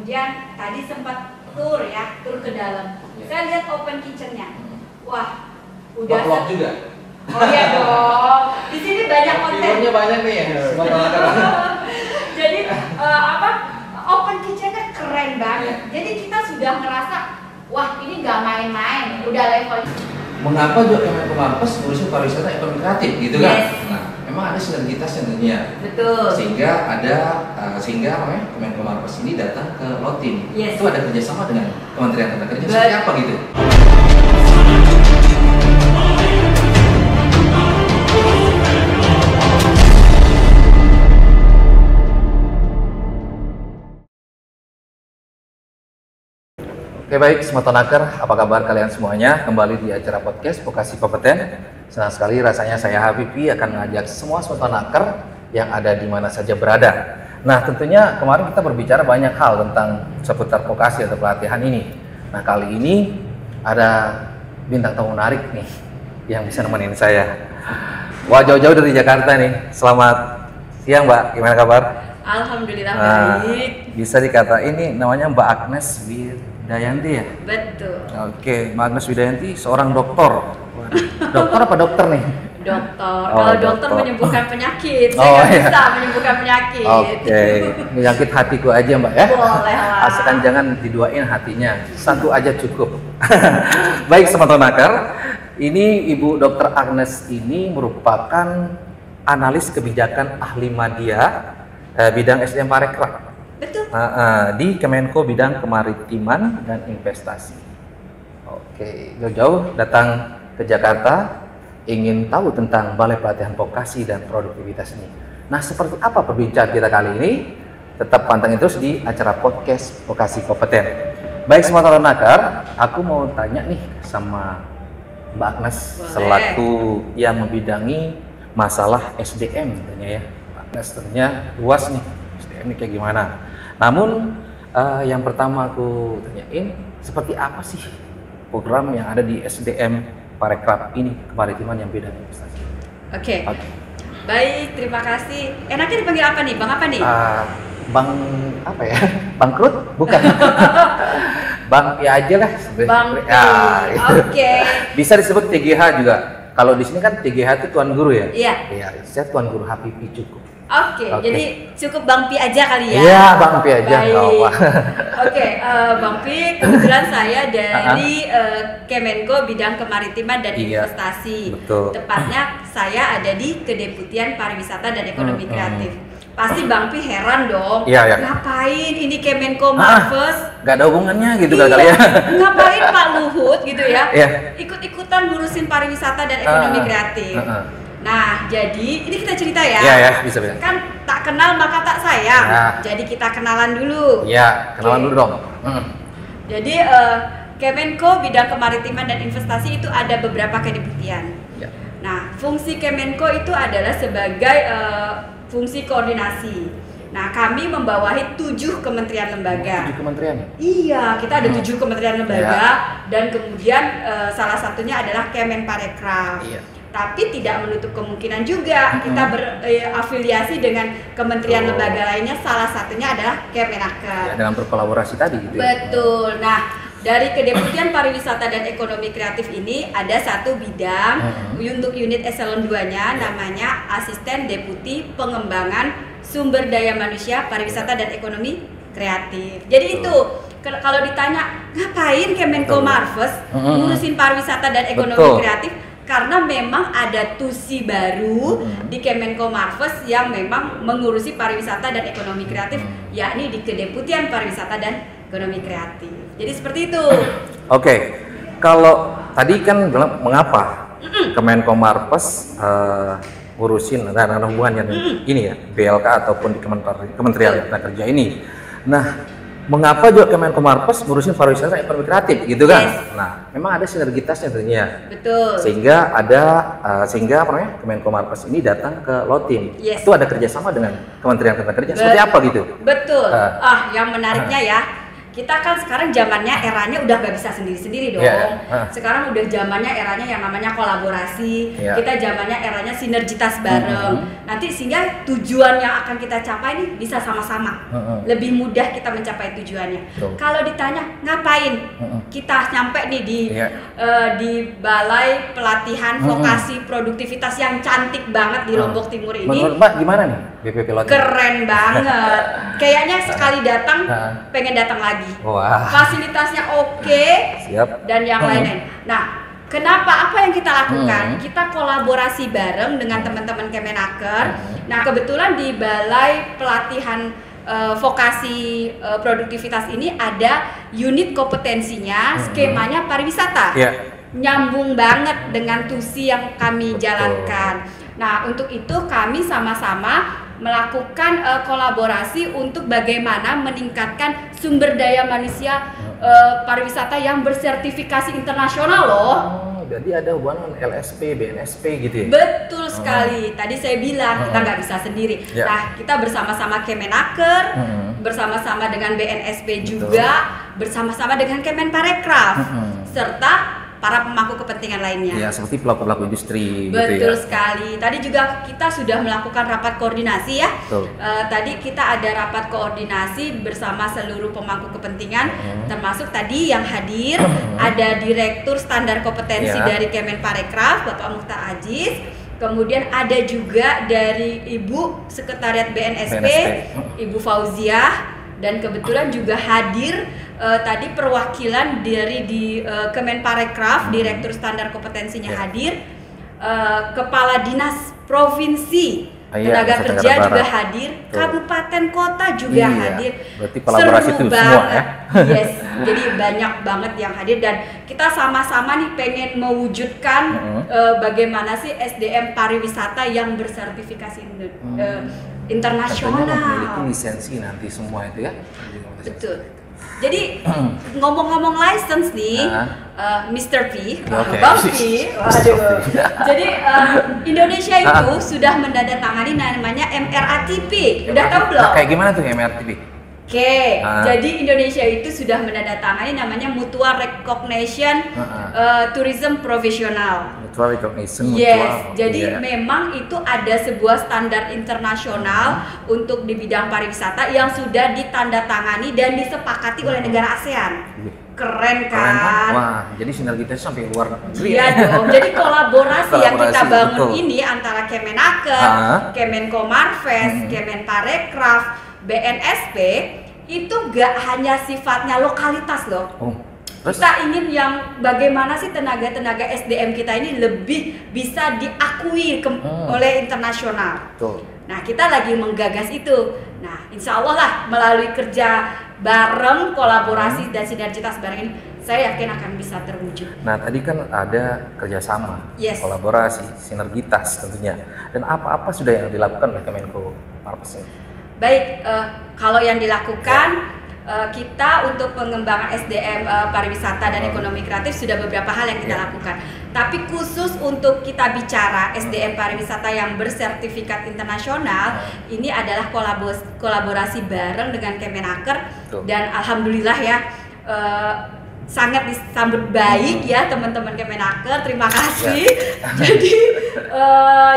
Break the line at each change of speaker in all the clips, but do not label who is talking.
kemudian tadi sempat tur ke dalam. Saya lihat open kitchennya. Wah, udah
vlog juga.
Oh iya dong. Di sini banyak konten.
Viewernya banyak nih ya.
Jadi open kitchennya keren banget. Jadi kita sudah ngerasa, wah ini nggak main-main, udah level.
Mengapa juga Kemenko Marves ngurusin pariwisata ekonomi kreatif gitu kan?
Yes.
Nah, memang ada sinergitasnya tentunya.
Betul.
Sehingga Kemenko Marves ini datang ke Lotim.
Yes.
Itu ada kerjasama dengan Kementerian Tenaga Kerja seperti apa gitu? Oke baik, Smart Tonaker, apa kabar kalian semuanya? Kembali di acara podcast Vokasi Kompeten. Senang sekali rasanya saya Habibi akan mengajak semua Smart Tonaker yang ada di mana saja berada. Nah tentunya kemarin kita berbicara banyak hal tentang seputar vokasi atau pelatihan ini. Nah kali ini ada bintang tamu menarik nih yang bisa nemenin saya. Wah jauh-jauh dari Jakarta nih. Selamat siang Mbak, gimana kabar?
Alhamdulillah baik.
Bisa dikatain ini namanya Mbak Agnes Widayanti ya?
Betul.
Oke, Mbak Agnes Widayanti seorang dokter. Dokter apa dokter nih?
Dokter.
Oh,
Kalau dokter
dokter.
menyembuhkan penyakit, saya
Oh,
nggak
iya.
bisa menyembuhkan penyakit.
Oke, menyakit hatiku aja Mbak ya?
Boleh lah.
Asalkan jangan diduain hatinya, satu aja cukup. Baik, Smart Tonaker, ini Ibu Dokter Agnes ini merupakan analis kebijakan ahli media bidang SDM Parekraf.
Betul.
Di Kemenko bidang kemaritiman dan investasi. Oke, jauh-jauh datang ke Jakarta ingin tahu tentang Balai Pelatihan Vokasi dan Produktivitas ini. Nah, seperti apa perbincangan kita kali ini? Tetap pantengin terus di acara podcast Vokasi Kompeten. Baik, Smart Tonaker, aku mau tanya nih sama Mbak Agnes.
Boleh.
Selaku yang membidangi masalah SDM tentunya ya. Mbak Agnes tentunya luas nih, SDM ini kayak gimana. Namun yang pertama aku tanyain, seperti apa sih program yang ada di SDM Parekraf ini, kemaritiman yang beda investasi?
Oke. Baik, terima kasih. Enaknya dipanggil apa nih? Bang apa nih?
Bang apa ya? Bangkrut? Bukan. Bang ya aja lah.
Bang Pi.
Ya.
Oke.
Bisa disebut TGH juga. Kalau di sini kan TGH itu tuan guru ya?
Iya.
Iya, saya tuan guru Habibi cukup.
Oke,
Oke.
jadi cukup Bang Pi aja kali ya?
Iya, Bang Pi aja.
Baik.
nggak apa-apa.
Oke, Bang Pi, kebetulan saya dari Kemenko bidang kemaritiman dan
Iya,
investasi.
betul.
Tepatnya saya ada di Kedeputian Pariwisata dan Ekonomi Kreatif. Pasti Bang Pi heran dong,
Iya, iya.
ngapain ini Kemenko Marves?
Gak ada hubungannya gitu
Iya,
kali ya.
ngapain Pak Luhut gitu ya?
Iya.
Ikut-ikutan ngurusin pariwisata dan ekonomi kreatif. Nah, jadi ini kita cerita ya.
Iya, ya, bisa.
Kan tak kenal maka tak sayang.
Ya.
Jadi kita kenalan dulu.
Iya, kenalan
Oke.
dulu dong.
Jadi Kemenko bidang kemaritiman dan investasi itu ada beberapa kedeputian.
Ya.
Nah, fungsi Kemenko itu adalah sebagai fungsi koordinasi. Nah, kami membawahi 7 kementerian lembaga.
7 kementerian ya?
Iya, kita ada 7 kementerian lembaga
Ya.
dan kemudian salah satunya adalah Kemenparekraf.
Iya.
Tapi tidak menutup kemungkinan juga kita berafiliasi dengan kementerian lembaga lainnya, salah satunya adalah Kemenaker.
Ya, dengan berkolaborasi tadi gitu ya.
Betul. Nah, dari Kedeputian Pariwisata dan Ekonomi Kreatif ini ada satu bidang untuk unit eselon 2-nya namanya Asisten Deputi Pengembangan Sumber Daya Manusia Pariwisata dan Ekonomi Kreatif. Jadi itu kalau ditanya ngapain Kemenko Marves ngurusin pariwisata dan ekonomi kreatif, karena memang ada tusi baru di Kemenko Marves yang memang mengurusi pariwisata dan ekonomi kreatif, yakni di Kedeputian Pariwisata dan Ekonomi Kreatif. Jadi seperti itu.
Oke, kalau tadi kan bilang mengapa Kemenko Marves ngurusin dan ada hubungannya dengan ini ya, BLK ataupun di Kementerian Tenaga Kerja ini. Nah, mengapa juga Kemenko Marves ngurusin pariwisata dan ekonomi kreatif gitu kan?
Yes.
Nah, memang ada sinergitasnya tentunya.
Betul.
Sehingga Kemenko Marves ini datang ke Lotim.
Yes.
Itu ada kerjasama dengan Kementerian Tenaga Kerja. Seperti apa gitu?
Betul. Yang menariknya ya, kita kan sekarang zamannya eranya udah nggak bisa sendiri-sendiri dong. Sekarang udah zamannya eranya yang namanya kolaborasi. Kita zamannya eranya sinergitas bareng. Nanti sehingga tujuan yang akan kita capai ini bisa sama-sama. Lebih mudah kita mencapai tujuannya. Kalau ditanya ngapain kita nyampe nih di Balai Pelatihan Vokasi Produktivitas yang cantik banget di Lombok Timur ini.
Menurut Mbak gimana nih BPP Latihan?
Keren banget. Kayaknya sekali datang pengen datang lagi.
Wah.
Fasilitasnya oke, dan yang lain-lain. Nah, kenapa? Apa yang kita lakukan? Kita kolaborasi bareng dengan teman-teman Kemenaker. Nah, kebetulan di Balai Pelatihan Vokasi Produktivitas ini ada unit kompetensinya, skemanya pariwisata. Nyambung banget dengan tusi yang kami jalankan. Nah, untuk itu kami sama-sama melakukan kolaborasi untuk bagaimana meningkatkan sumber daya manusia pariwisata yang bersertifikasi internasional loh.
Jadi ada hubungan LSP, BNSP gitu ya?
Betul sekali. Tadi saya bilang kita nggak bisa sendiri. Nah, kita bersama-sama Kemenaker, bersama-sama dengan BNSP juga, bersama-sama dengan Kemenparekraf, serta para pemangku kepentingan lainnya.
Ya, seperti pelaku-pelaku industri.
Betul
gitu ya.
sekali. Tadi juga kita sudah melakukan rapat koordinasi ya. Tadi kita ada rapat koordinasi bersama seluruh pemangku kepentingan, termasuk tadi yang hadir ada Direktur Standar Kompetensi dari Kemenparekraf, Bapak Mukhtar Aziz. Kemudian ada juga dari Ibu Sekretariat BNSP. Ibu Fauziah. Dan kebetulan juga hadir tadi perwakilan dari Kemenparekraf, Direktur Standar Kompetensinya hadir, Kepala Dinas Provinsi Tenaga Kerja juga hadir, Kabupaten Kota juga hadir.
Berarti kolaborasi itu semua ya.
Yes, jadi banyak banget yang hadir dan kita sama-sama nih pengen mewujudkan bagaimana sih SDM pariwisata yang bersertifikasi internasional.
Memiliki lisensi nanti semua itu ya.
Betul. Jadi ngomong-ngomong license nih, Mr. P, Bang P, waduh. Jadi Indonesia itu sudah menandatangani namanya MRATP. Udah tahu belum?
Kayak gimana tuh MRATP?
Oke, jadi Indonesia itu sudah menandatangani namanya Mutual Recognition Tourism Professional.
Mutual Recognition.
Yes, jadi memang itu ada sebuah standar internasional untuk di bidang pariwisata yang sudah ditandatangani dan disepakati oleh negara ASEAN. Keren kan?
Wah, jadi sinergitas sampai luar negeri.
Iya dong. Jadi kolaborasi yang kita bangun ini antara Kemenaker, Kemenko Marves, Kemenparekraf, BNSP itu gak hanya sifatnya lokalitas loh. Kita ingin yang bagaimana sih tenaga-tenaga SDM kita ini lebih bisa diakui oleh internasional. Nah, kita lagi menggagas itu. Nah, insya Allah lah melalui kerja bareng, kolaborasi dan sinergitas bareng ini, saya yakin akan bisa terwujud.
Nah, tadi kan ada kerjasama, kolaborasi, sinergitas tentunya. Dan apa-apa sudah yang dilakukan oleh Kemenko Marves ini?
Baik, kalau yang dilakukan kita untuk pengembangan SDM pariwisata dan ekonomi kreatif sudah beberapa hal yang kita lakukan. Tapi khusus untuk kita bicara SDM pariwisata yang bersertifikat internasional, ini adalah kolaborasi bareng dengan Kemenaker dan alhamdulillah ya sangat disambut baik ya teman-teman Kemenaker, terima kasih. Jadi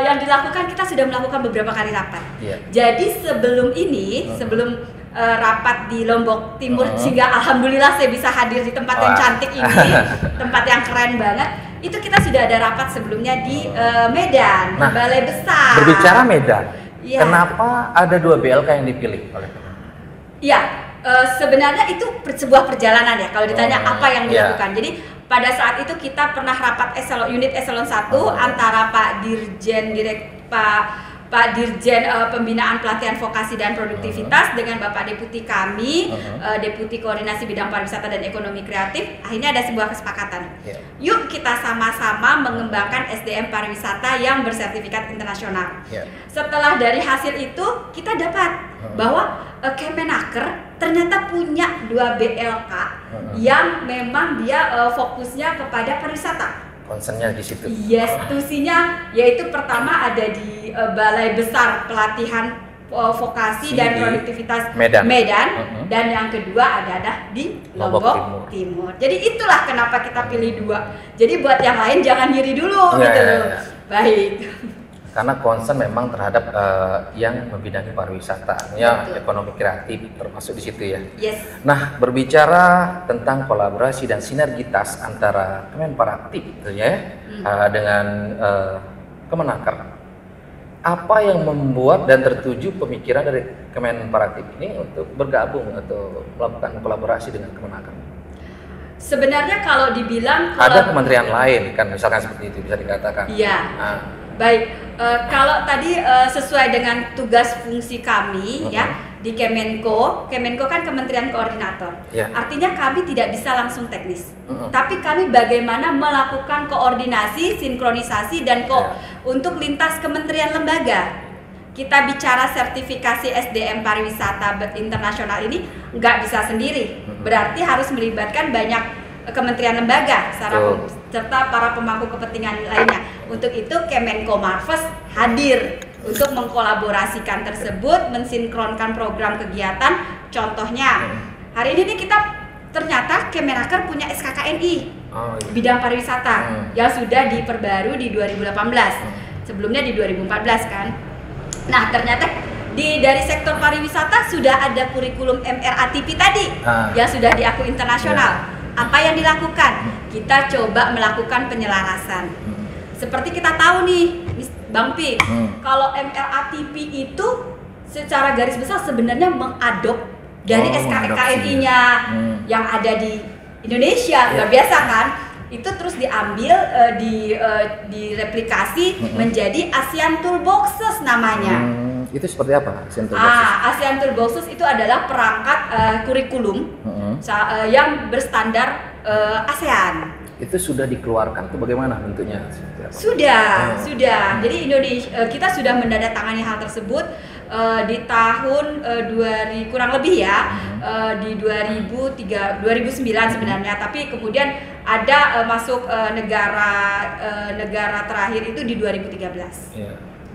yang dilakukan, kita sudah melakukan beberapa kali rapat. Jadi sebelum ini, sebelum rapat di Lombok Timur, sehingga alhamdulillah saya bisa hadir di tempat yang cantik ini, tempat yang keren banget. Itu kita sudah ada rapat sebelumnya di Medan, di Balai Besar.
Berbicara Medan, kenapa ada 2 BLK yang dipilih oleh Kemenko?
Iya, sebenarnya itu sebuah perjalanan ya. Kalau ditanya apa yang dilakukan, jadi pada saat itu kita pernah rapat unit eselon 1 antara Pak Dirjen Pembinaan Pelatihan Vokasi dan Produktivitas dengan Bapak Deputi kami, Deputi Koordinasi Bidang Pariwisata dan Ekonomi Kreatif. Akhirnya ada sebuah kesepakatan. Yuk kita sama-sama mengembangkan SDM pariwisata yang bersertifikat internasional. Setelah dari hasil itu kita dapat bahwa Kemenaker ternyata punya 2 BLK yang memang dia fokusnya kepada pariwisata.
Concernnya di situ.
Yes, tusinya yaitu pertama ada di Balai Besar Pelatihan vokasi dan produktivitas
Medan.
Dan yang kedua adalah di Lombok Timur. Jadi itulah kenapa kita pilih 2. Jadi buat yang lain jangan ngiri dulu gitu loh. Baik.
Karena concern memang terhadap yang membidangi pariwisata, ya ekonomi kreatif termasuk di situ ya.
Yes.
Nah, berbicara tentang kolaborasi dan sinergitas antara Kemenparekraf tentunya dengan Kemenaker. Apa yang membuat dan tertuju pemikiran dari Kemenparekraf ini untuk bergabung atau melakukan kolaborasi dengan Kemenaker?
Sebenarnya kalau dibilang
ada kementerian lain kan, misalkan seperti itu bisa dikatakan.
Iya. Baik, kalau tadi sesuai dengan tugas fungsi kami ya di Kemenko kan Kementerian Koordinator. Artinya kami tidak bisa langsung teknis, tapi kami bagaimana melakukan koordinasi, sinkronisasi dan untuk lintas kementerian lembaga. Kita bicara sertifikasi SDM pariwisata internasional ini nggak bisa sendiri, berarti harus melibatkan banyak kementerian lembaga serta para pemangku kepentingan lainnya. Untuk itu Kemenko Marves hadir untuk mengkolaborasikan tersebut, mensinkronkan program kegiatan. Contohnya hari ini nih kita ternyata Kemenaker punya SKKNI bidang pariwisata yang sudah diperbarui di 2018. Sebelumnya di 2014 kan. Nah, ternyata dari sektor pariwisata sudah ada kurikulum MRATP tadi yang sudah diakui internasional. Apa yang dilakukan? Kita coba melakukan penyelarasan. Seperti kita tahu nih, Bang Pi, kalau MRATP itu secara garis besar sebenarnya mengadop dari SKKNI-nya yang ada di Indonesia, luar biasa kan? Itu terus diambil, direplikasi menjadi ASEAN Toolboxes namanya.
Itu seperti apa ASEAN Toolboxes?
ASEAN Toolboxes itu adalah perangkat kurikulum yang berstandar ASEAN.
Itu sudah dikeluarkan, itu bagaimana bentuknya?
Sudah. Jadi Indonesia, kita sudah menandatangani hal tersebut di tahun kurang lebih ya, di 2009 sebenarnya, tapi kemudian ada masuk negara terakhir itu di 2013.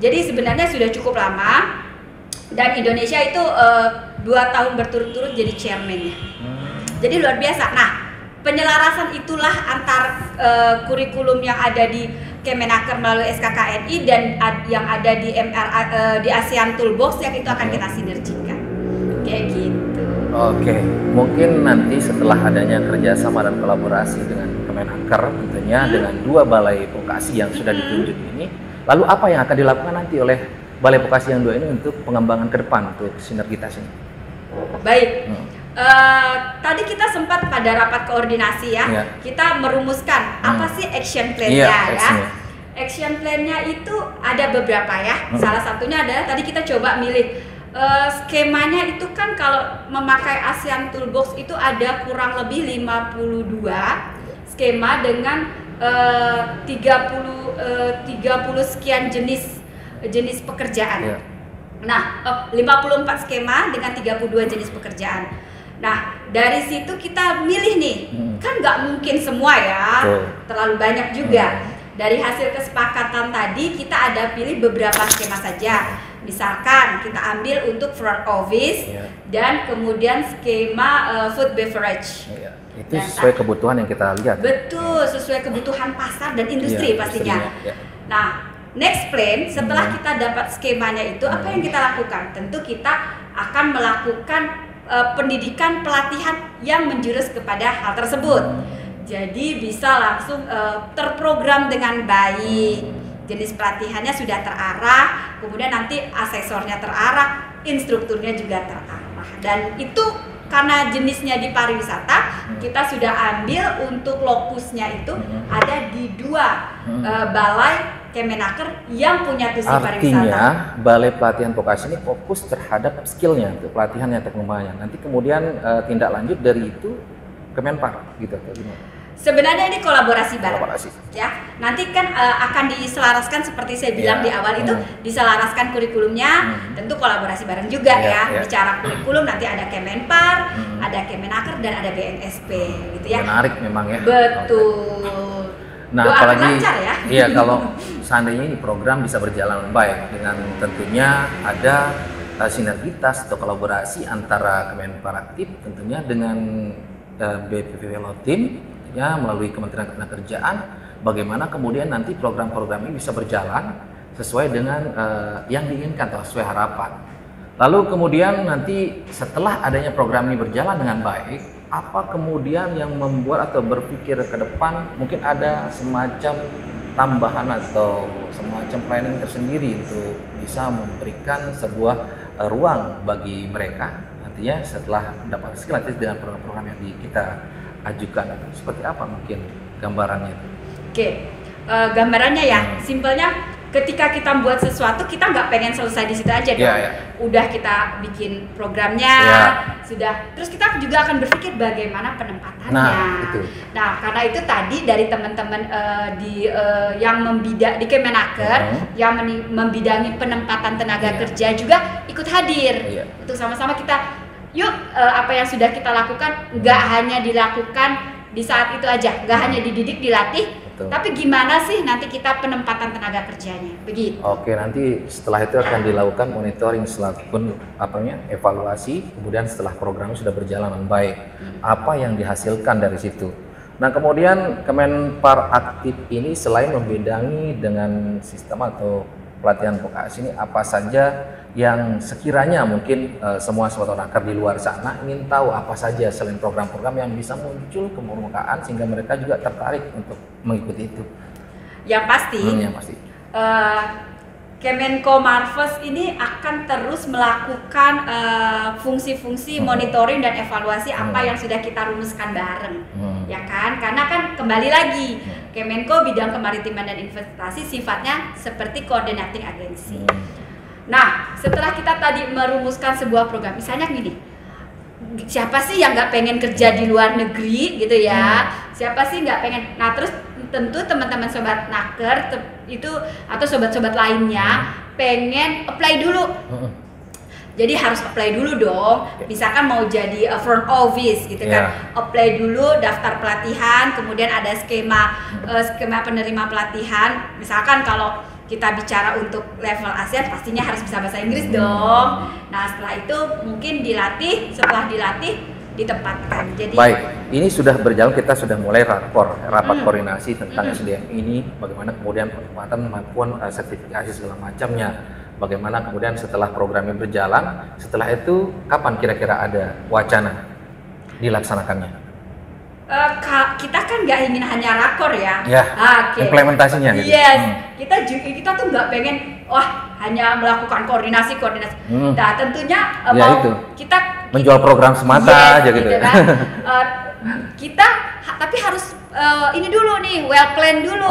Jadi sebenarnya sudah cukup lama dan Indonesia itu 2 tahun berturut-turut jadi chairman-nya. Jadi luar biasa. Nah, penyelarasan itulah antar kurikulum yang ada di Kemenaker melalui SKKNI dan yang ada di di ASEAN Toolbox yang itu akan kita sinergikan. Kayak gitu.
Oke, mungkin nanti setelah adanya kerjasama dan kolaborasi dengan Kemenaker tentunya dengan 2 balai vokasi yang sudah ditunjuk ini, lalu apa yang akan dilakukan nanti oleh balai vokasi yang 2 ini untuk pengembangan ke depan untuk sinergitas ini?
Baik. Tadi kita sempat pada rapat koordinasi ya, kita merumuskan apa sih action plan-nya ya. Action plan-nya itu ada beberapa ya. Salah satunya adalah tadi kita coba milih skemanya itu kan kalau memakai ASEAN Toolbox itu ada kurang lebih 52 skema dengan 30 sekian jenis pekerjaan. Nah, 54 skema dengan 32 jenis pekerjaan. Nah, dari situ kita milih nih, kan nggak mungkin semua ya, terlalu banyak juga. Dari hasil kesepakatan tadi kita ada pilih beberapa skema saja. Misalkan kita ambil untuk front office dan kemudian skema food beverage.
Itu sesuai kebutuhan yang kita lihat.
Betul, sesuai kebutuhan pasar dan industri pastinya. Nah, next plan setelah kita dapat skemanya itu apa yang kita lakukan? Tentu kita akan melakukan pendidikan pelatihan yang menjurus kepada hal tersebut. Jadi bisa langsung terprogram dengan baik. Jenis pelatihannya sudah terarah, kemudian nanti asesornya terarah, instrukturnya juga terarah. Dan itu karena jenisnya di pariwisata, kita sudah ambil untuk lokusnya itu ada di 2 balai Kemenaker yang punya tusi pariwisata.
Artinya balai pelatihan vokasi ini fokus terhadap skillnya, untuk pelatihannya atau pengembangannya. Nanti kemudian tindak lanjut dari itu Kemenpar gitu atau gimana?
Sebenarnya ini kolaborasi bareng. Ya, nanti kan akan diselaraskan seperti saya bilang di awal itu diselaraskan kurikulumnya, tentu kolaborasi bareng juga ya. Bicara kurikulum nanti ada Kemenpar, ada Kemenaker dan ada BNSP gitu ya.
Menarik memang ya.
Betul.
Nah, apalagi kalau seandainya ini program bisa berjalan baik dengan tentunya ada sinergitas atau kolaborasi antara Kemenparekraf tentunya dengan BPP-Lotim ya, melalui Kementerian Ketenagakerjaan, bagaimana kemudian nanti program-program ini bisa berjalan sesuai dengan yang diinginkan atau sesuai harapan. Lalu kemudian nanti setelah adanya program ini berjalan dengan baik, apa kemudian yang membuat atau berpikir ke depan mungkin ada semacam tambahan atau semacam planning tersendiri untuk bisa memberikan sebuah ruang bagi mereka nantinya setelah mendapat skill nanti dengan program-program yang kita ajukan. Seperti apa mungkin gambarannya?
Oke, gambarannya ya, simpelnya ketika kita buat sesuatu kita nggak pengen selesai di situ aja dong. Udah kita bikin programnya, sudah. Terus kita juga akan berpikir bagaimana penempatannya. Nah, karena itu tadi dari teman-teman yang di Kemenaker yang membidangi penempatan tenaga kerja juga ikut hadir untuk sama-sama kita. Yuk, apa yang sudah kita lakukan nggak hanya dilakukan di saat itu aja, nggak hanya dididik, dilatih. Tapi gimana sih nanti kita penempatan tenaga kerjanya? Begitu.
Oke, nanti setelah itu akan dilakukan monitoring selaku evaluasi, kemudian setelah program sudah berjalan dengan baik, apa yang dihasilkan dari situ. Nah, kemudian Kemenparekraf ini selain membidangi dengan sistem atau pelatihan vokasi ini, apa saja yang sekiranya mungkin semua Sotonaker di luar sana ingin tahu apa saja selain program-program yang bisa muncul ke permukaan sehingga mereka juga tertarik untuk mengikuti itu.
Yang pasti, Kemenko Marves ini akan terus melakukan fungsi-fungsi monitoring dan evaluasi apa yang sudah kita rumuskan bareng, ya kan? Karena kan kembali lagi Kemenko bidang kemaritiman dan investasi sifatnya seperti coordinating agency. Nah, setelah kita tadi merumuskan sebuah program, misalnya gini, siapa sih yang nggak pengen kerja di luar negeri gitu ya? Siapa sih nggak pengen? Nah, terus tentu teman-teman sobat naker itu atau sobat-sobat lainnya pengen apply dulu. Jadi harus apply dulu dong. Misalkan mau jadi front office gitu kan, apply dulu, daftar pelatihan, kemudian ada skema penerima pelatihan. Misalkan kalau kita bicara untuk level ASEAN pastinya harus bisa bahasa Inggris dong. Nah, setelah itu mungkin dilatih, setelah dilatih ditempatkan. Jadi
baik, ini sudah berjalan, kita sudah mulai rapat koordinasi tentang SDM ini, bagaimana kemudian penempatan maupun sertifikasi segala macamnya. Bagaimana kemudian setelah programnya berjalan, setelah itu kapan kira-kira ada wacana dilaksanakannya?
Kita kan nggak ingin hanya rakor ya,
implementasinya gitu.
Kita tuh nggak pengen hanya melakukan koordinasi. Nah, tentunya kita
menjual program semata aja gitu ya.
Kan? Kita tapi harus ini dulu nih, well plan dulu.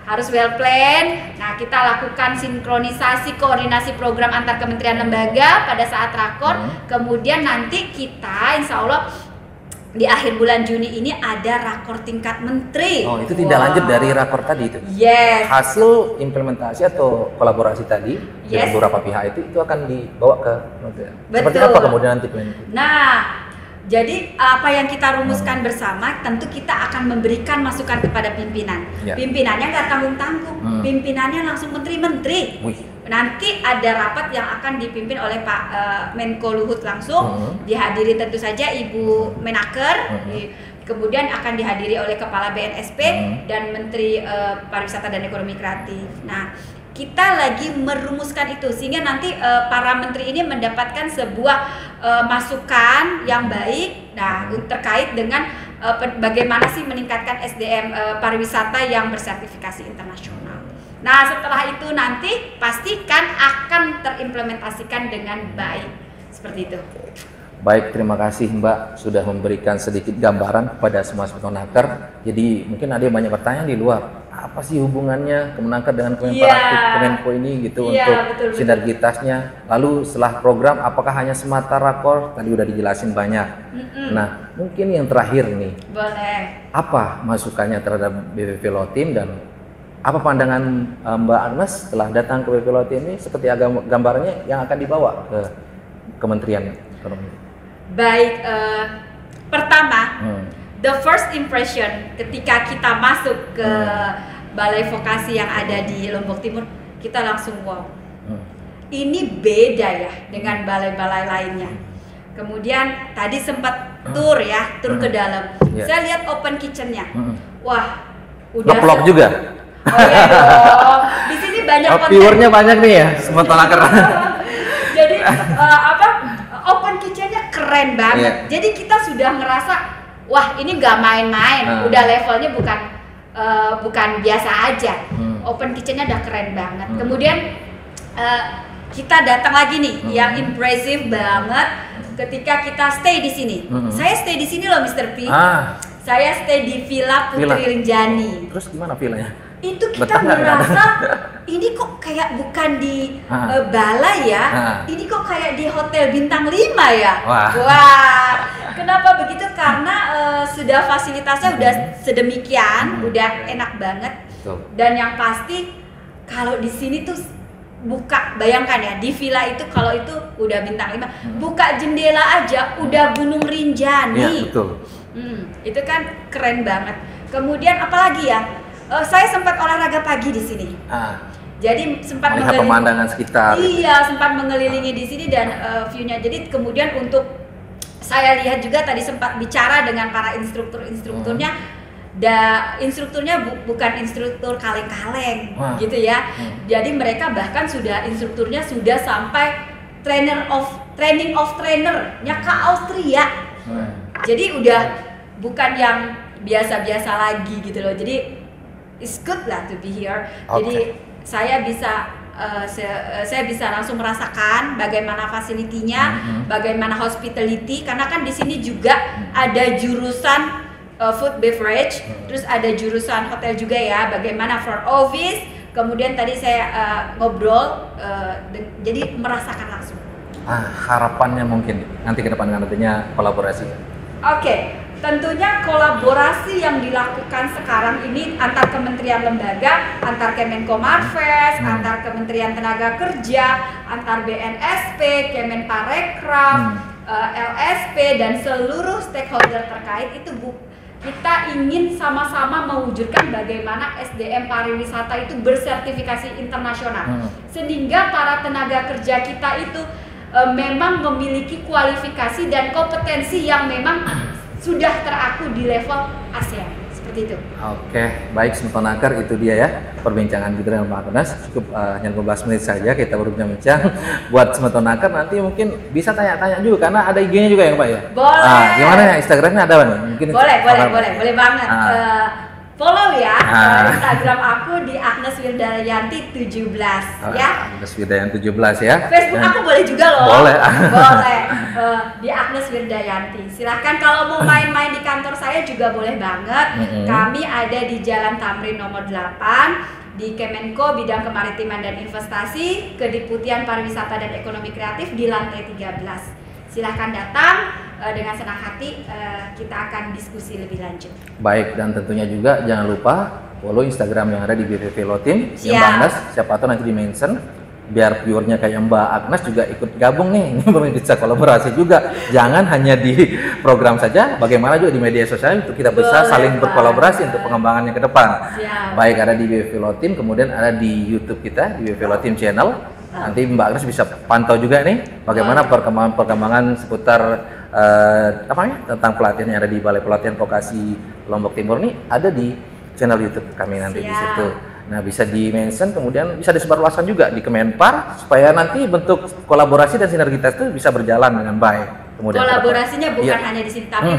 Harus well plan. Nah, kita lakukan sinkronisasi koordinasi program antar kementerian lembaga pada saat rakor. Kemudian nanti kita insya Allah di akhir bulan Juni ini ada rakor tingkat menteri.
Oh, itu tidak lanjut dari rakor tadi itu? Hasil implementasi atau kolaborasi tadi dengan beberapa pihak itu akan dibawa ke menteri. Seperti apa kemudian nanti planning?
Nah, jadi apa yang kita rumuskan bersama, tentu kita akan memberikan masukan kepada pimpinan. Pimpinannya nggak tanggung-tanggung, pimpinannya langsung menteri-menteri. Nanti ada rapat yang akan dipimpin oleh Pak Menko Luhut langsung, dihadiri tentu saja Ibu Menaker, kemudian akan dihadiri oleh Kepala BNSP dan Menteri Pariwisata dan Ekonomi Kreatif. Nah, kita lagi merumuskan itu sehingga nanti para menteri ini mendapatkan sebuah masukan yang baik. Nah, terkait dengan bagaimana sih meningkatkan SDM pariwisata yang bersertifikasi internasional. Nah, setelah itu nanti pastikan akan terimplementasikan dengan baik. Seperti itu.
Baik, terima kasih Mbak sudah memberikan sedikit gambaran kepada semua Sotonaker. Jadi mungkin ada yang banyak pertanyaan di luar. Apa sih hubungannya Kemenaker dengan Kemenparekraf Kemenko ini gitu untuk sinergitasnya. Lalu setelah program apakah hanya semata rakor? Tadi udah dijelasin banyak. Nah, mungkin yang terakhir nih.
Boleh.
Apa masukannya terhadap BPP-Lotim dan apa pandangan Mbak Agnes setelah datang ke BPP-Lotim ini seperti gambarnya yang akan dibawa ke Kementerian Ekonomi?
Baik, pertama, the first impression ketika kita masuk ke balai vokasi yang ada di Lombok Timur, kita langsung wow. ini beda ya dengan balai-balai lainnya. Kemudian tadi sempat tur ke dalam. Saya lihat open kitchen-nya. Wah, udah
ngeplok juga.
Oh iya dong. Di sini banyak konten.
Viewernya banyak nih ya, Smetonaker.
Jadi open kitchen-nya keren banget. Jadi kita sudah ngerasa, wah ini nggak main-main. Udah levelnya bukan biasa aja. Open kitchen-nya udah keren banget. Kemudian kita datang lagi nih, yang impressive banget ketika kita stay di sini. Saya stay di sini loh, Mr. P. Saya stay di Villa Putri Rinjani.
Terus gimana villanya?
Itu kita merasa ini kok kayak bukan di balai ya, ini kok kayak di hotel bintang 5 ya. Wah. Kenapa begitu? Karena sudah fasilitasnya udah sedemikian, udah enak banget. Dan yang pasti kalau di sini tuh bayangkan ya, di villa itu kalau itu udah bintang 5, buka jendela aja udah Gunung Rinjani.
Iya, betul.
Itu kan keren banget. Kemudian apalagi ya? Saya sempat olahraga pagi di sini. Jadi sempat
melihat pemandangan sekitar.
Iya, sempat mengelilingi di sini dan view-nya. Jadi kemudian untuk saya lihat juga tadi sempat bicara dengan para instrukturnya. Instrukturnya bukan instruktur kaleng-kaleng gitu ya. Jadi mereka bahkan instrukturnya sudah sampai training of trainer-nya ke Austria. Jadi udah bukan yang biasa-biasa lagi gitu loh. Jadi it's good lah to be here. Jadi saya bisa langsung merasakan bagaimana fasilitinya, bagaimana hospitality, karena kan di sini juga ada jurusan food beverage, terus ada jurusan hotel juga ya, bagaimana front office. Kemudian tadi saya ngobrol, jadi merasakan langsung.
Harapannya mungkin nanti ke depan nantinya kolaborasi.
Tentunya kolaborasi yang dilakukan sekarang ini antar kementerian lembaga, antar Kemenko Marves, antar Kementerian Tenaga Kerja, antar BNSP, Kemenparekraf, LSP dan seluruh stakeholder terkait itu kita ingin sama-sama mewujudkan bagaimana SDM pariwisata itu bersertifikasi internasional, sehingga para tenaga kerja kita itu memang memiliki kualifikasi dan kompetensi yang memang sudah teraku di level ASEAN, seperti itu.
Baik Smetonaker, itu dia ya perbincangan kita dengan Pak Agnes. Cukup hanya 15 menit saja kita berbincang-bincang. Buat Smetonaker nanti mungkin bisa tanya-tanya juga karena ada IG-nya juga ya Pak ya.
Boleh.
Gimana ya Instagramnya ada Pak? Mungkin
boleh banget. Follow ya Instagram aku di Agnes Wirdayanti 17 ya.
Agnes Wirdayanti 17 ya.
Facebook aku boleh juga loh.
Boleh.
Di Agnes Wirdayanti. Silahkan kalau mau main-main di kantor saya juga boleh banget. Kami ada di Jalan Tamrin nomor 8 di Kemenko Bidang Kemaritiman dan Investasi, Kedeputian Pariwisata dan Ekonomi Kreatif di lantai 13. Silahkan datang, dengan senang hati kita akan diskusi lebih lanjut.
Baik, dan tentunya juga jangan lupa follow Instagram yang ada di BVV Lotim yang Mbak Agnes, siapa tahu nanti di mention biar viewernya kayak Mbak Agnes juga ikut gabung nih, ini bisa kolaborasi juga. Jangan hanya di program saja, bagaimana juga di media sosial untuk kita bisa saling berkolaborasi untuk pengembangannya ke depan. Baik, ada di BVV Lotim, kemudian ada di YouTube kita di BVV Lotim channel. Nanti Mbak Agnes bisa pantau juga nih bagaimana perkembangan seputar tentang pelatihan yang ada di Balai Pelatihan Vokasi Lombok Timur nih, ada di channel YouTube kami nanti di situ. Nah, bisa di mention, kemudian bisa disebarluaskan juga di Kemenpar supaya nanti bentuk kolaborasi dan sinergitas itu bisa berjalan dengan baik. Kemudian
kolaborasinya bukan hanya di sini, tapi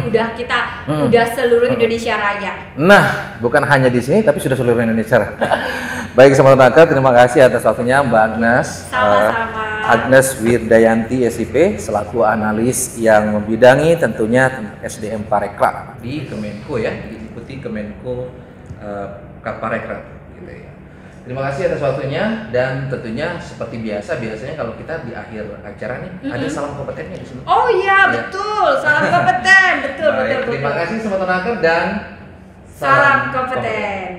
udah seluruh Indonesia Raya.
Nah, bukan hanya di sini, tapi sudah seluruh Indonesia. Baik, Smetonaker, terima kasih atas waktunya Mbak Agnes.
Sama-sama.
Agnes Wirdayanti SIP selaku analis yang membidangi tentunya SDM Parekraf di Kemenko ya, diikuti Kemenko Parekraf. Gitu ya. Terima kasih atas waktunya dan tentunya seperti biasanya kalau kita di akhir acara nih ada salam kompetennya di sini.
Oh iya, betul, salam kompeten, betul.
Terima kasih Smetonaker dan
salam kompeten.